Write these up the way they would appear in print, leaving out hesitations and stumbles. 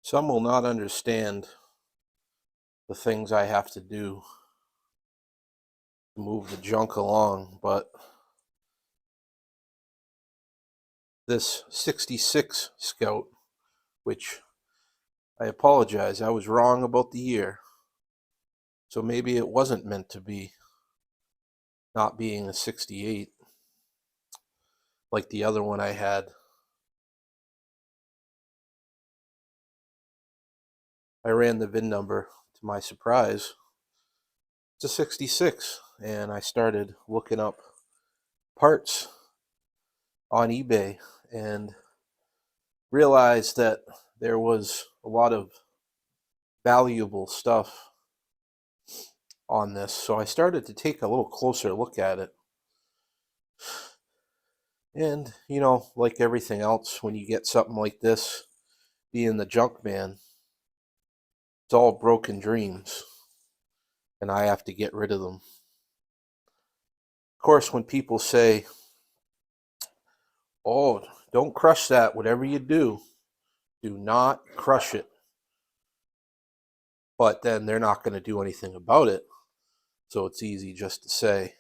Some will not understand the things I have to do to move the junk along, but this 66 Scout, which I apologize, I was wrong about the year. So maybe it wasn't meant to be, not being a 68 like the other one I had. I ran the VIN number. To my surprise, it's a 66, and I started looking up parts on eBay and realized that there was a lot of valuable stuff on this. So I started to take a little closer look at it. And, like everything else, when you get something like this, being the junk man, it's all broken dreams, and I have to get rid of them. Of course, when people say, oh, don't crush that, whatever you do not crush it. But then they're not going to do anything about it. So it's easy just to say.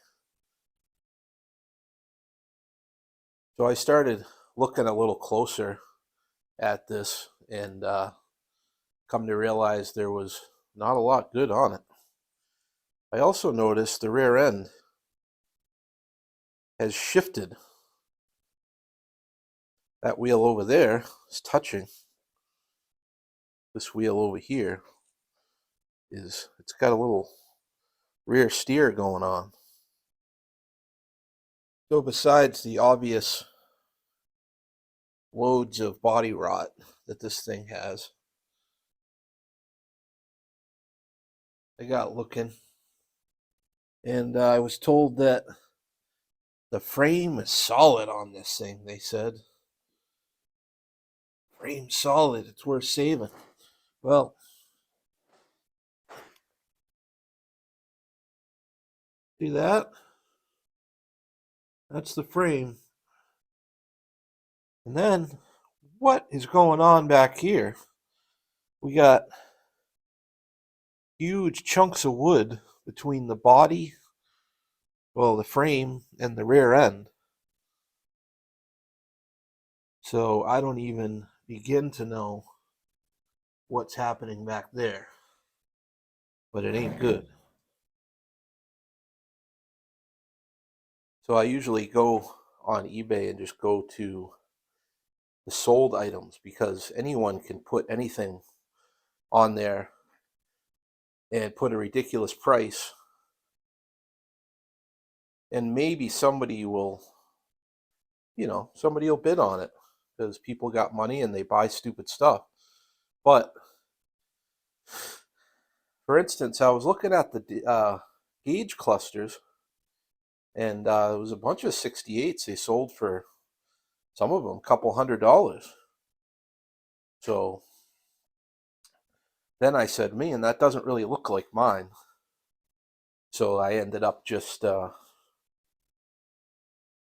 So I started looking a little closer at this and come to realize there was not a lot good on it. I also noticed the rear end has shifted. That wheel over there is touching. This wheel over here it's got a little rear steer going on. So besides the obvious loads of body rot that this thing has, I got looking, and I was told that the frame is solid on this thing. They said, frame solid, it's worth saving. Well, see that? That's the frame. And then, what is going on back here? We got huge chunks of wood between the body, well, the frame, and the rear end. So I don't even begin to know what's happening back there. But it ain't good. So I usually go on eBay and just go to the sold items, because anyone can put anything on there and put a ridiculous price, and maybe somebody will bid on it, because people got money and they buy stupid stuff. But for instance, I was looking at the gauge clusters, and there was a bunch of 68s they sold for, some of them, a couple $100. So then I said, man, that doesn't really look like mine. So I ended up just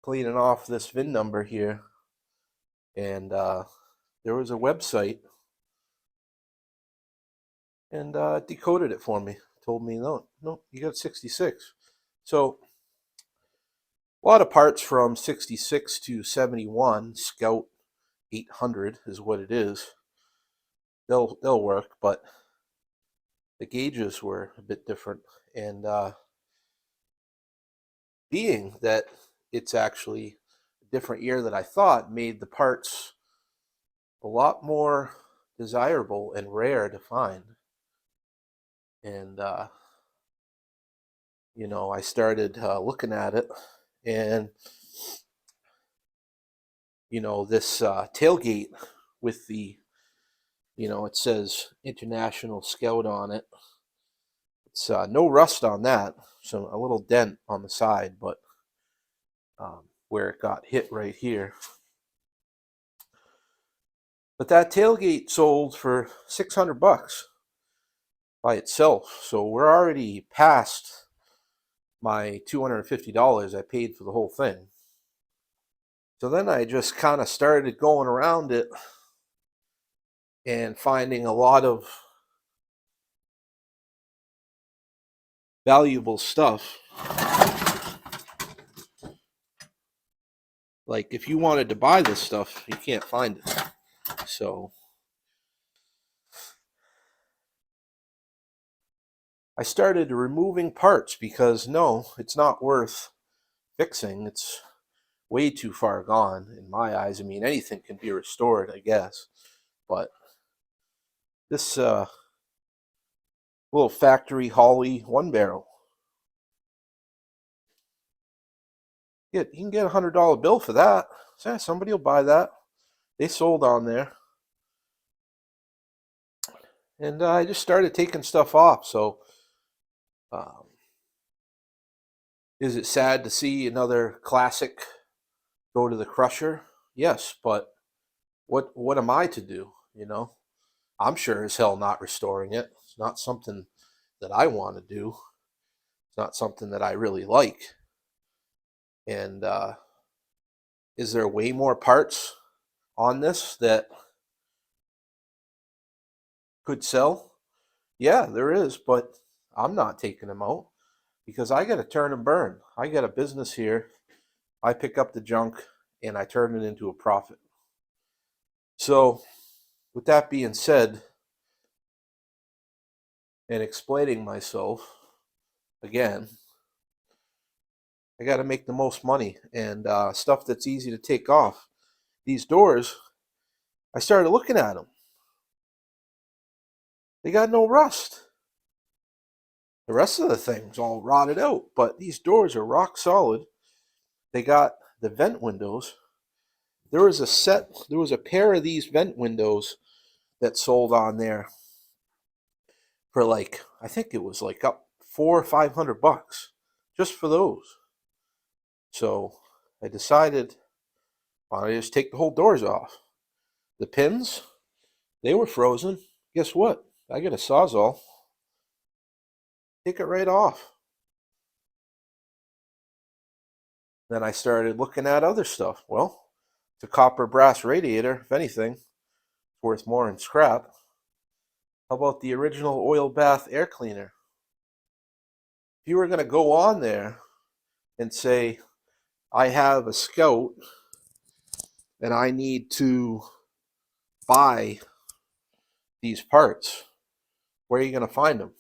cleaning off this VIN number here, and there was a website, and decoded it for me. Told me, no, you got 66. So a lot of parts from 66 to 71, Scout 800 is what it is. They'll work, but the gauges were a bit different, and being that it's actually a different year than I thought, made the parts a lot more desirable and rare to find. And I started looking at it, and this tailgate with the, it says International Scout on it. It's no rust on that, so a little dent on the side, but where it got hit right here. But that tailgate sold for $600 by itself, so we're already past my $250 I paid for the whole thing. So then I just kind of started going around it and finding a lot of valuable stuff. Like if you wanted to buy this stuff, you can't find it. So I started removing parts because no, it's not worth fixing. It's way too far gone in my eyes. I mean, anything can be restored, I guess. But this little factory Holly 1 barrel, you can get $100 bill for that. So yeah, somebody will buy that. They sold on there. And I just started taking stuff off. So um, is it sad to see another classic go to the crusher? Yes, but what am I to do? You know, I'm sure as hell not restoring it. It's not something that I want to do. It's not something that I really like. And is there way more parts on this that could sell? Yeah, there is, but I'm not taking them out because I got to turn and burn. I got a business here. I pick up the junk and I turn it into a profit. So, with that being said, and explaining myself again, I got to make the most money and stuff that's easy to take off. These doors, I started looking at them. They got no rust. The rest of the thing's all rotted out, but these doors are rock solid. They got the vent windows. There was a pair of these vent windows that sold on there for like, I think it was like up $400 or $500 just for those. So I decided, why don't I just take the whole doors off? The pins, they were frozen. Guess what? I got a Sawzall. Take it right off. Then I started looking at other stuff. Well, it's a copper brass radiator. If anything, it's worth more than scrap. How about the original oil bath air cleaner? If you were going to go on there and say, I have a Scout and I need to buy these parts, where are you going to find them?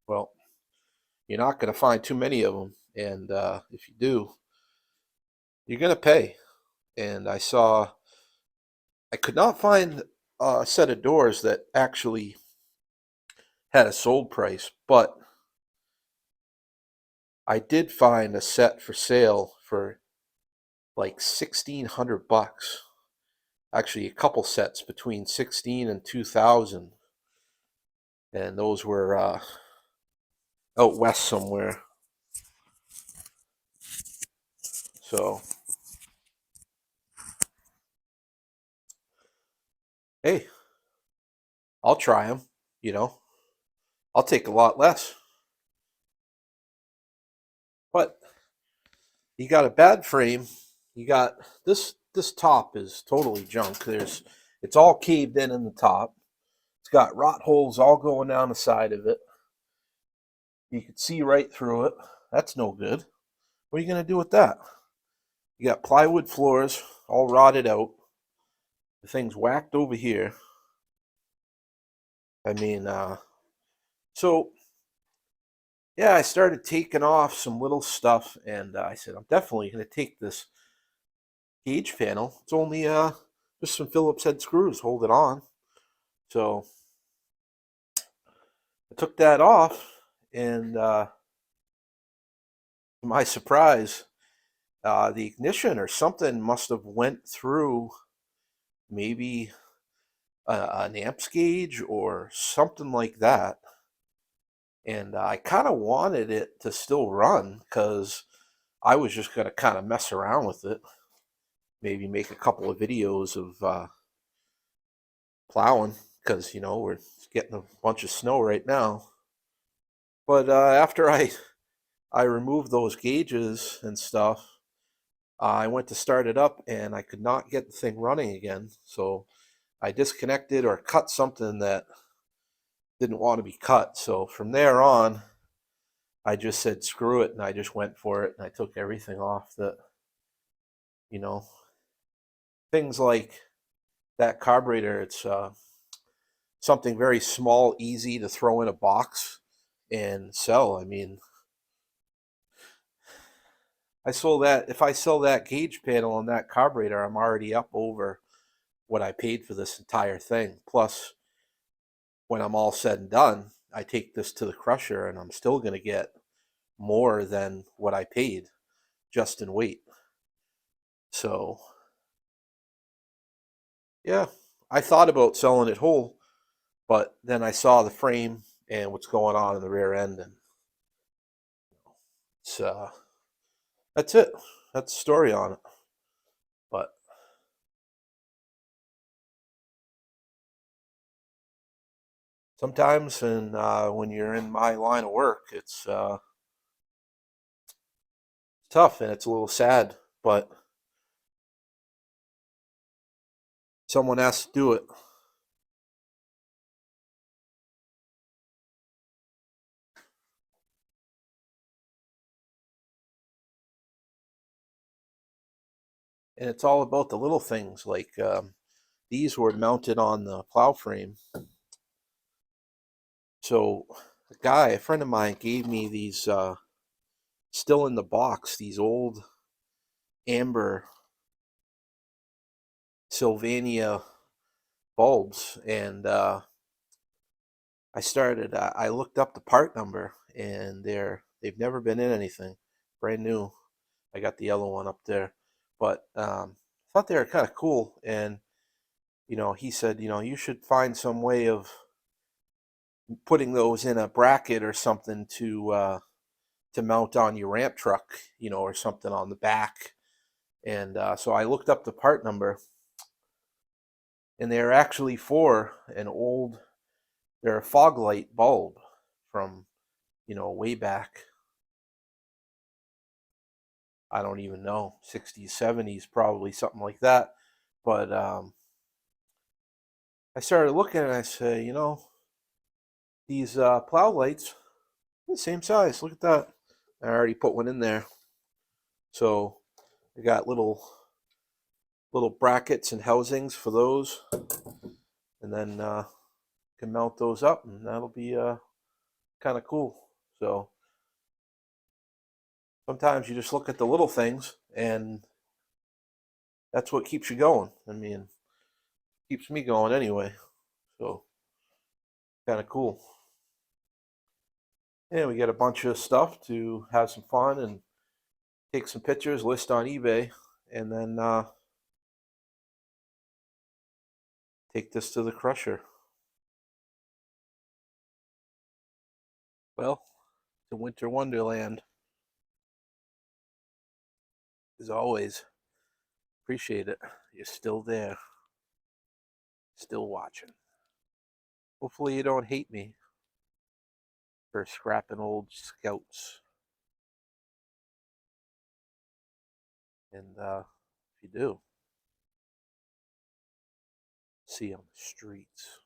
Well, you're not going to find too many of them. And if you do, you're going to pay. And I could not find a set of doors that actually had a sold price, but I did find a set for sale for like $1,600. Actually, a couple sets between 16 and 2,000, and those were out west somewhere. So, hey, I'll try them. You know, I'll take a lot less. But you got a bad frame. You got this top is totally junk. It's all caved in the top. It's got rot holes all going down the side of it. You can see right through it. That's no good. What are you going to do with that? You got plywood floors all rotted out. The thing's whacked over here. I mean, so yeah, I started taking off some little stuff, and I said, I'm definitely going to take this gauge panel. It's only just some Phillips head screws hold it on. So I took that off, and to my surprise, the ignition or something must have went through maybe an amps gauge or something like that. And I kind of wanted it to still run because I was just going to kind of mess around with it. Maybe make a couple of videos of plowing because, you know, we're getting a bunch of snow right now. But after I removed those gauges and stuff, I went to start it up and I could not get the thing running again. So I disconnected or cut something that didn't want to be cut. So from there on, I just said screw it, and I just went for it, and I took everything off that, you know, things like that carburetor. It's something very small, easy to throw in a box and sell. I mean, I sold that. If I sell that gauge panel and that carburetor, I'm already up over what I paid for this entire thing. Plus, when I'm all said and done, I take this to the crusher and I'm still going to get more than what I paid just in weight. So, yeah, I thought about selling it whole, but then I saw the frame and what's going on in the rear end, and it's, that's it. That's the story on it. But sometimes, and when you're in my line of work, it's tough and it's a little sad, but someone has to do it. And it's all about the little things, like these were mounted on the plow frame. So a friend of mine, gave me these still in the box, these old amber Sylvania bulbs, and I looked up the part number, and they've never been in anything, brand new. I got the yellow one up there, but I thought they were kind of cool. And he said, you should find some way of putting those in a bracket or something to mount on your ramp truck, or something on the back. And so I looked up the part number, and they're actually they're a fog light bulb from, way back. I don't even know, 60s, 70s, probably something like that. But I started looking and I say, these plow lights, the same size. Look at that. I already put one in there. So I got little brackets and housings for those, and then can mount those up, and that'll be kind of cool. So sometimes you just look at the little things, and that's what keeps you going. I mean, keeps me going anyway. So kind of cool. And we got a bunch of stuff to have some fun and take some pictures, list on eBay, and then take this to the crusher. Well, the winter wonderland, as always. Appreciate it. You're still there, still watching. Hopefully you don't hate me for scrapping old scouts. And if you do, see you on the streets.